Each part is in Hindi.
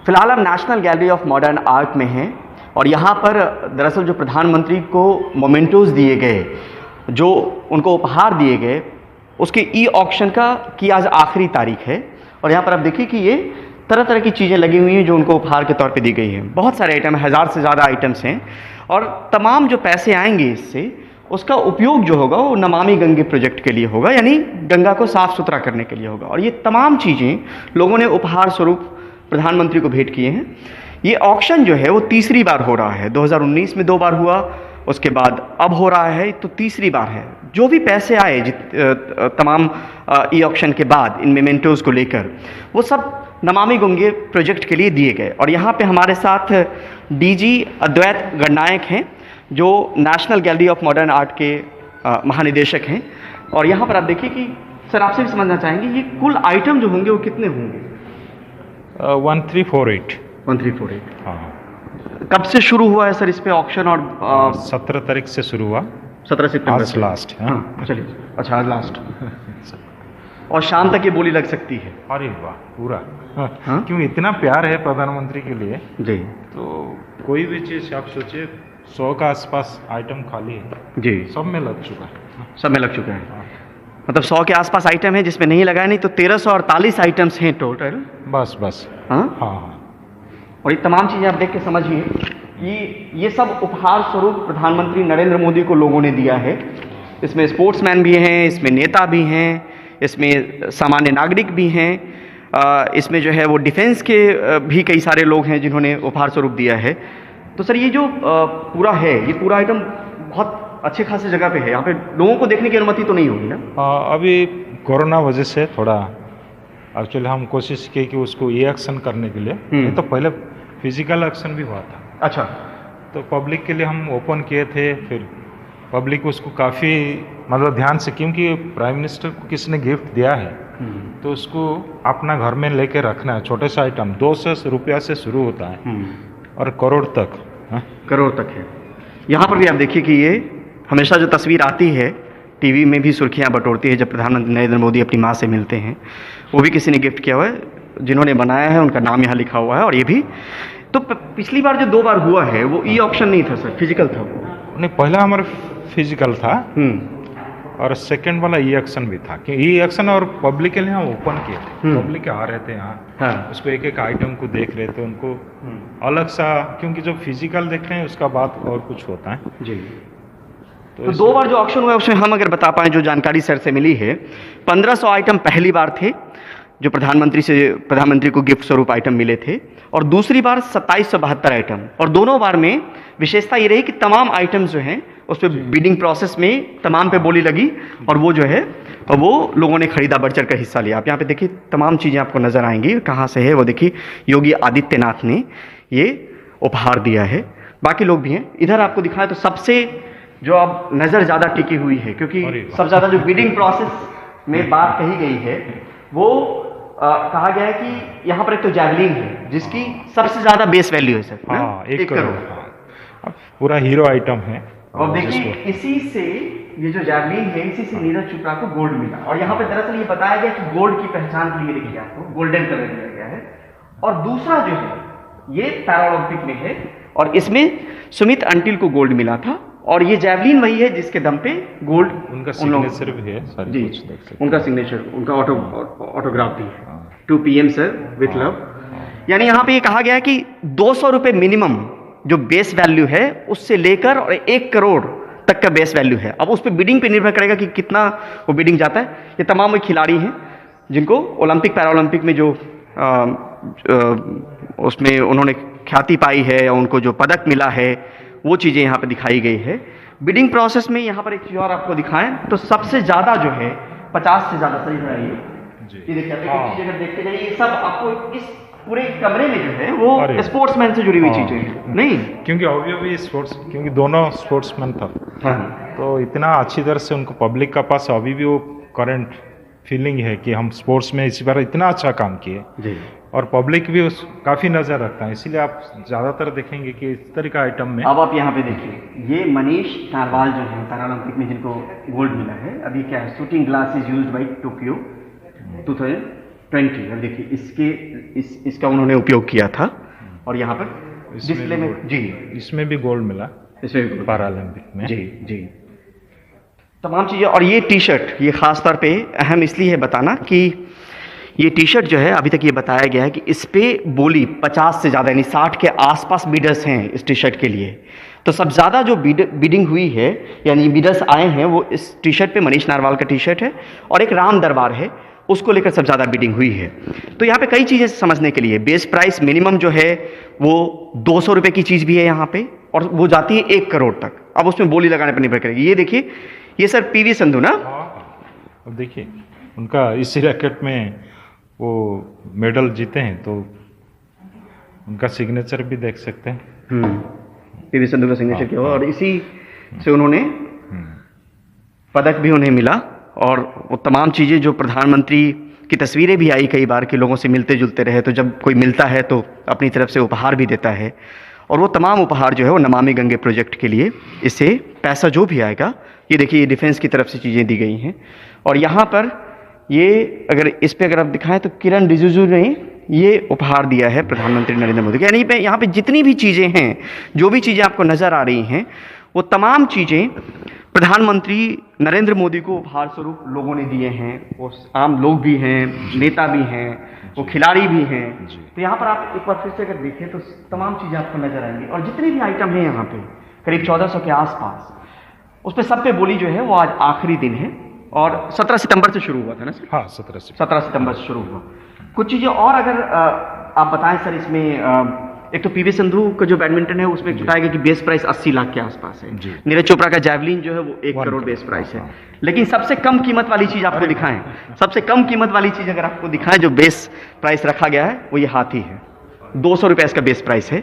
फिलहाल हम national gallery of modern art में हैं और यहाँ पर दरअसल जो प्रधानमंत्री को मोमेंटोज दिए गए, जो उनको उपहार दिए गए, उसके ई ऑक्शन की आज आखिरी तारीख है। और यहाँ पर आप देखिए कि ये तरह तरह की चीज़ें लगी हुई हैं जो उनको उपहार के तौर पे दी गई हैं। बहुत सारे आइटम, 1000 से ज़्यादा आइटम्स हैं और तमाम जो पैसे आएंगे इससे, उसका उपयोग जो होगा वो नमामि गंगे प्रोजेक्ट के लिए होगा, यानी गंगा को साफ सुथरा करने के लिए होगा। और ये तमाम चीज़ें लोगों ने उपहार स्वरूप प्रधानमंत्री को भेंट किए हैं। ये ऑक्शन जो है वो तीसरी बार हो रहा है। 2019 में 2 बार हुआ, उसके बाद अब हो रहा है, तो तीसरी बार है। जो भी पैसे आए तमाम ई ऑक्शन के बाद इन मेमेंटोज़ को लेकर, वो सब नमामि गंगे प्रोजेक्ट के लिए दिए गए। और यहाँ पे हमारे साथ डीजी अद्वैत गणनायक हैं, जो national gallery of modern art के महानिदेशक हैं। और यहाँ पर आप देखिए कि सर, आपसे भी समझना चाहेंगे ये कुल आइटम जो होंगे वो कितने होंगे? 1348। 1348। हाँ। कब से शुरू हुआ है सर इस पे ऑक्शन? और 17 तारीख से शुरू हुआ। 17 सितंबर आज लास्ट। हाँ, चलिए, अच्छा आज लास्ट। और शाम तक ये बोली लग सकती है? अरे वाह, पूरा। हाँ? क्यों इतना प्यार है प्रधानमंत्री के लिए जी। तो कोई भी चीज़ आप सोचिए, 100 का आसपास आइटम खाली है जी, सब में लग चुका है। सब में लग चुका है। मतलब 100 के आसपास आइटम है, जिसमें नहीं लगा है नहीं तो 1348 आइटम्स हैं टोटल। बस। हाँ हाँ। और ये तमाम चीज़ें आप देख के समझिए कि ये सब उपहार स्वरूप प्रधानमंत्री नरेंद्र मोदी को लोगों ने दिया है। इसमें स्पोर्ट्समैन भी हैं, इसमें नेता भी हैं, इसमें सामान्य नागरिक भी हैं, इसमें जो है वो डिफेंस के भी कई सारे लोग हैं जिन्होंने उपहार स्वरूप दिया है। तो सर ये जो पूरा है, ये पूरा आइटम बहुत अच्छे खासे जगह पे है। यहाँ पे लोगों को देखने की अनुमति तो नहीं होगी ना? अभी कोरोना वजह से थोड़ा एक्चुअली हम कोशिश की कि उसको ये एक्शन करने के लिए, नहीं तो पहले फिजिकल एक्शन भी हुआ था। अच्छा। तो पब्लिक के लिए हम ओपन किए थे, फिर पब्लिक उसको काफ़ी मतलब ध्यान से, क्योंकि प्राइम मिनिस्टर को किसी ने गिफ्ट दिया है तो उसको अपना घर में लेके रखना है। छोटे से आइटम 200 रुपया से शुरू होता है और करोड़ तक। करोड़ तक है। यहाँ पर भी आप देखिए कि ये हमेशा जो तस्वीर आती है टीवी में भी सुर्खियाँ बटोरती है, जब प्रधानमंत्री नरेंद्र मोदी अपनी माँ से मिलते हैं, वो भी किसी ने गिफ्ट किया हुआ है, जिन्होंने बनाया है उनका नाम यहाँ लिखा हुआ है। और ये भी तो पिछली बार जो 2 बार हुआ है वो ई ऑक्शन नहीं था सर, फिजिकल था वो? नहीं, पहला हमारा फिजिकल था और सेकंड वाला ई एक्शन भी था। कि ई एक्शन और पब्लिक के लिए हम ओपन किए थे, पब्लिक आ रहे थे यहाँ। हाँ। उसको एक एक आइटम को देख रहे थे, उनको अलग सा, क्योंकि जो फिजिकल देख रहे हैं उसका बात और कुछ होता है जी। तो 2 बार जो ऑक्शन हुआ है उसमें हम अगर बता पाएँ, जो जानकारी सर से मिली है, 1500 आइटम पहली बार थे जो प्रधानमंत्री को गिफ्ट स्वरूप आइटम मिले थे, और दूसरी बार 2772 आइटम। और दोनों बार में विशेषता ये रही कि तमाम आइटम्स जो हैं उस पर बिडिंग प्रोसेस में तमाम पे बोली लगी और वो जो है वो लोगों ने खरीदा, बढ़ चढ़ कर हिस्सा लिया। आप यहाँ पे देखिए तमाम चीज़ें आपको नजर आएंगी। कहाँ से है वो देखिए, योगी आदित्यनाथ ने ये उपहार दिया है। बाकी लोग भी हैं। इधर आपको दिखाएं तो सबसे जो अब नज़र ज़्यादा टिकी हुई है, क्योंकि सबसे ज़्यादा जो बिडिंग प्रोसेस में बात कही गई है वो कहा गया है कि यहाँ पर एक तो जैवलिन है जिसकी सबसे ज़्यादा बेस वैल्यू है सर। हाँ, 1 करोड़। पूरा हीरो आइटम है। और देखिए इसी से ये जो जैवलिन है, इसी से नीरज चोपड़ा को गोल्ड मिला। और यहाँ पे दरअसल ये बताया गया कि गोल्ड की पहचान के लिए देखिए आपको गोल्डन कलर दिया गया है। और दूसरा जो है ये पैरालंपिक में है और इसमें सुमित अंटिल को गोल्ड मिला था। और ये जैवलिन वही है जिसके दम पे गोल्ड उनका सिग्नेचर भी है सारी जी, कुछ देख सकते, उनका सिग्नेचर, उनका ऑटोग्राफ भी है। To PM sir with love. यानी यहाँ पे ये कहा गया है कि 200 रुपये मिनिमम जो बेस वैल्यू है उससे लेकर और 1 करोड़ तक का बेस वैल्यू है। अब उस पर बिडिंग पे निर्भर करेगा कि कितना वो बिडिंग जाता है। ये तमाम वो खिलाड़ी हैं जिनको ओलंपिक पैरालंपिक में जो उसमें उन्होंने ख्याति पाई है या उनको जो पदक मिला है, वो चीज़ें यहाँ पे दिखाई गई है। बिडिंग प्रोसेस में यहाँ पर एक चीज़ और आपको दिखाएं तो सबसे ज़्यादा जो है 50 से ज़्यादा, सही है ये देखिए अगर देखते जाइए, ये सब आपको इस पूरे कमरे में जो है वो स्पोर्ट्समैन से जुड़ी हुई चीज़ें हैं। नहीं, क्योंकि अभी स्पोर्ट्स, क्योंकि दोनों स्पोर्ट्समैन था। तो इतना अच्छी तरह से उनको पब्लिक का पास अभी भी वो करंट फीलिंग है कि हम स्पोर्ट्स में इसी बार इतना अच्छा काम किए और पब्लिक भी उस काफ़ी नज़र रखता है। इसीलिए आप ज़्यादातर देखेंगे कि इस तरह का आइटम में। अब आप यहाँ पे देखिए, ये मनीष नारवाल जो है पैरालंपिक में जिनको गोल्ड मिला है, अभी क्या है, shooting glasses used by Tokyo 2000 20, और देखिए इसका उन्होंने उपयोग किया था, और यहाँ पर डिस्प्ले में जी इसमें भी गोल्ड मिला, इसमें भी पैरालंपिक में। जी जी, तमाम चीज़ें। और ये टी शर्ट, ये ख़ास तौर पे अहम इसलिए है बताना कि ये टी शर्ट जो है, अभी तक ये बताया गया है कि इस पे बोली 50 से ज़्यादा यानी 60 के आसपास बिडर्स हैं इस टी शर्ट के लिए। तो सब ज़्यादा जो बिडिंग हुई है यानी बिडर्स आए हैं वो इस टी शर्ट पे मनीष नारवाल का टी शर्ट है, और एक राम दरबार है उसको लेकर सब ज़्यादा बिडिंग हुई है। तो यहाँ पे कई चीज़ें समझने के लिए, बेस प्राइस मिनिमम जो है वो 200 रुपये की चीज़ भी है यहाँ पे, और वो जाती है 1 करोड़ तक। अब उसमें बोली लगाने पर निर्भर करेगी। ये देखिए, ये सर पीवी संधू ना, अब देखिए उनका इसी रैकेट में वो मेडल जीते हैं, तो उनका सिग्नेचर भी देख सकते हैं। पीवी संधू का सिग्नेचर किया हुआ, और इसी से उन्होंने पदक भी उन्हें मिला। और वो तमाम चीज़ें जो प्रधानमंत्री की तस्वीरें भी आई कई बार कि लोगों से मिलते जुलते रहे, तो जब कोई मिलता है तो अपनी तरफ से उपहार भी देता है, और वो तमाम उपहार जो है वो नमामि गंगे प्रोजेक्ट के लिए, इससे पैसा जो भी आएगा, ये देखिए ये डिफेंस की तरफ से चीज़ें दी गई हैं। और यहाँ पर ये अगर इस पे अगर आप दिखाएं तो किरण रिजिजू ने ये उपहार दिया है प्रधानमंत्री नरेंद्र मोदी को। यानी पे यहाँ पे जितनी भी चीज़ें हैं, जो भी चीज़ें आपको नज़र आ रही हैं, वो तमाम चीज़ें प्रधानमंत्री नरेंद्र मोदी को उपहार स्वरूप लोगों ने दिए हैं। वो आम लोग भी हैं, नेता भी हैं, वो खिलाड़ी भी हैं। तो यहाँ पर आप एक बार फिर से अगर देखें तो तमाम चीज़ें आपको नजर आएंगी, और जितने भी आइटम हैं यहाँ पे करीब 1400 के आसपास, उस पर सब पे बोली जो है वो आज आखिरी दिन है, और 17 सितंबर से शुरू हुआ था ना सर? हाँ, 17 सितंबर से शुरू हुआ। कुछ चीज़ें और अगर आप बताएं सर इसमें, एक तो पीवी संधू का जो बैडमिंटन है उसमें बताया गया कि बेस प्राइस 80 लाख के आसपास है। नीरज चोपड़ा का जैवलिन जो है वो 1 करोड़ बेस प्राइस है। लेकिन सबसे कम कीमत वाली चीज़ आपको दिखाएं, सबसे कम कीमत वाली चीज़ अगर आपको दिखाएं जो बेस प्राइस रखा गया है, वो ये हाथी है। 200 रुपये इसका बेस प्राइस है,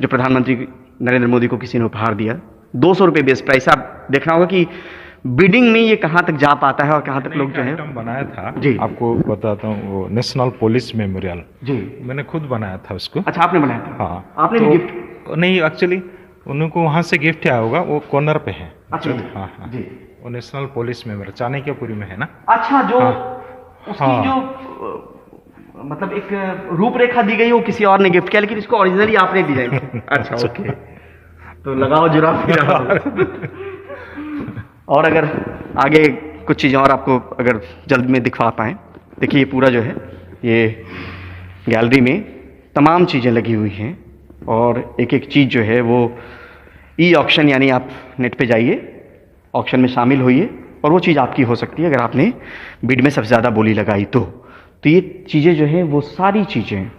जो प्रधानमंत्री नरेंद्र मोदी को किसी ने उपहार दिया। 200 रुपये बेस प्राइस। आप देखना होगा कि बिडिंग में ये कहाँ तक जा पाता है और कहाँ तक लोग जो है। बनाया था जी, आपको बताता हूँ, वो नेशनल पुलिस मेमोरियल जी मैंने खुद बनाया था उसको। अच्छा, आपने बनाया था? हाँ। आपने तो भी गिफ्ट? नहीं, एक्चुअली उनको वहाँ से गिफ्ट आया होगा, वो कॉर्नर पे है। अच्छा, हाँ हाँ जी, वो नेशनल पुलिस मेमोरियल चाणक्यपुरी में है ना। अच्छा, जो उसकी हाँ। जो मतलब एक रूपरेखा दी गई वो किसी और ने गिफ्ट किया, लेकिन इसको ओरिजिनली आपने डिजाइन किया। अच्छा, ओके, तो लगाओ जुराफ। और अगर आगे कुछ चीज़ें और आपको अगर जल्द में दिखा पाएँ, देखिए ये पूरा जो है ये गैलरी में तमाम चीज़ें लगी हुई हैं, और एक एक चीज़ जो है वो ई ऑक्शन, यानी आप नेट पे जाइए, ऑक्शन में शामिल होइए, और वो चीज़ आपकी हो सकती है अगर आपने बिड में सबसे ज़्यादा बोली लगाई तो ये चीज़ें जो है वो सारी चीज़ें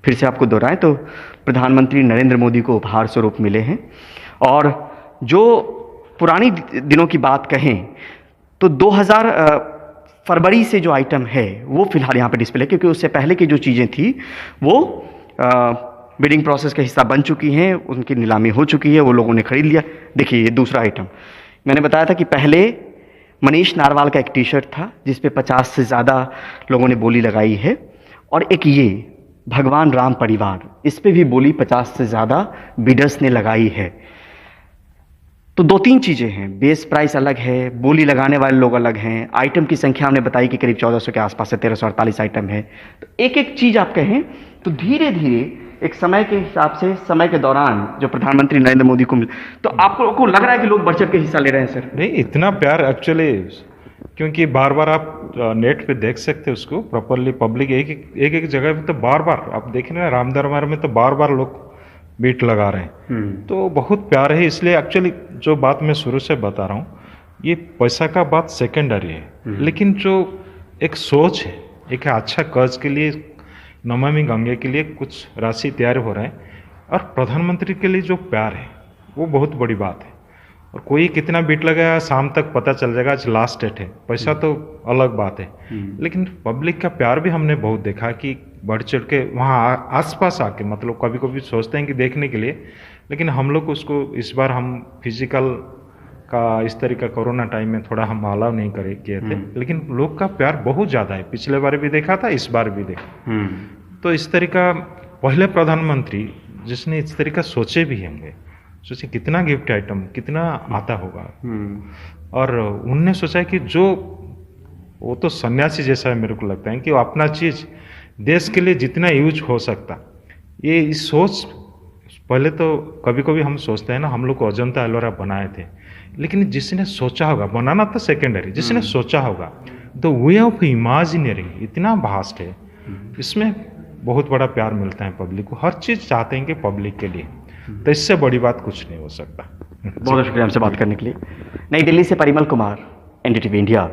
फिर से आपको दोहराएं तो प्रधानमंत्री नरेंद्र मोदी को उपहार स्वरूप मिले हैं। और जो पुरानी दिनों की बात कहें तो 2000 फरवरी से जो आइटम है वो फिलहाल यहाँ पे डिस्प्ले है, क्योंकि उससे पहले की जो चीज़ें थी वो बिडिंग प्रोसेस का हिस्सा बन चुकी हैं, उनकी नीलामी हो चुकी है, वो लोगों ने खरीद लिया। देखिए ये दूसरा आइटम मैंने बताया था कि पहले मनीष नारवाल का एक टी शर्ट था जिस पे 50 से ज़्यादा लोगों ने बोली लगाई है, और एक ये भगवान राम परिवार, इस पे भी बोली 50 से ज़्यादा बिडर्स ने लगाई है। तो 2-3 चीज़ें हैं, बेस प्राइस अलग है, बोली लगाने वाले लोग अलग हैं, आइटम की संख्या हमने बताई कि करीब 1400 के आसपास है, 1348 आइटम है। तो एक एक चीज़ आप कहें तो धीरे धीरे एक समय के हिसाब से, समय के दौरान जो प्रधानमंत्री नरेंद्र मोदी को मिले, तो आपको लग रहा है कि लोग बढ़ चढ़ के हिस्सा ले रहे हैं सर? नहीं, इतना प्यार एक्चुअली, क्योंकि बार बार आप नेट पे देख सकते हैं उसको प्रॉपरली, पब्लिक एक जगह पे तो बार बार आप देख रहे हैं, राम दरबार में तो बार बार लोग बीट लगा रहे हैं। तो बहुत प्यार है। इसलिए एक्चुअली जो बात मैं शुरू से बता रहा हूँ, ये पैसा का बात सेकेंडरी है, लेकिन जो एक सोच है, एक अच्छा कर्ज के लिए, नमामि गंगे के लिए कुछ राशि तैयार हो रहा है, और प्रधानमंत्री के लिए जो प्यार है वो बहुत बड़ी बात है। और कोई कितना बीट लगाया शाम तक पता चल जाएगा, आज लास्ट डेट है, पैसा तो अलग बात है, लेकिन पब्लिक का प्यार भी हमने बहुत देखा कि बढ़ चढ़ के वहाँ आसपास आके, मतलब कभी कभी सोचते हैं कि देखने के लिए, लेकिन हम लोग उसको इस बार हम फिजिकल का इस तरीका कोरोना टाइम में थोड़ा हम अलाउ नहीं किए थे, लेकिन लोग का प्यार बहुत ज़्यादा है। पिछले बार भी देखा था, इस बार भी देखा। तो इस तरीका पहले प्रधानमंत्री जिसने इस तरीका सोचे भी होंगे, सोचे कितना गिफ्ट आइटम कितना आता होगा, और उनने सोचा कि जो वो तो सन्यासी जैसा है। मेरे को लगता है कि वो अपना चीज़ देश के लिए जितना यूज हो सकता, ये इस सोच, पहले तो कभी कभी हम सोचते हैं ना, हम लोग को अजंता एलोरा बनाए थे, लेकिन जिसने सोचा होगा, बनाना तो सेकेंडरी, जिसने सोचा होगा, द वे ऑफ इमेजिनियरिंग इतना वास्ट है, इसमें बहुत बड़ा प्यार मिलता है पब्लिक को। हर चीज़ चाहते हैं कि पब्लिक के लिए, तो इससे बड़ी बात कुछ नहीं हो सकता। बहुत शुक्रिया हमसे बात करने के लिए। नई दिल्ली से परिमल कुमार, NDTV इंडिया।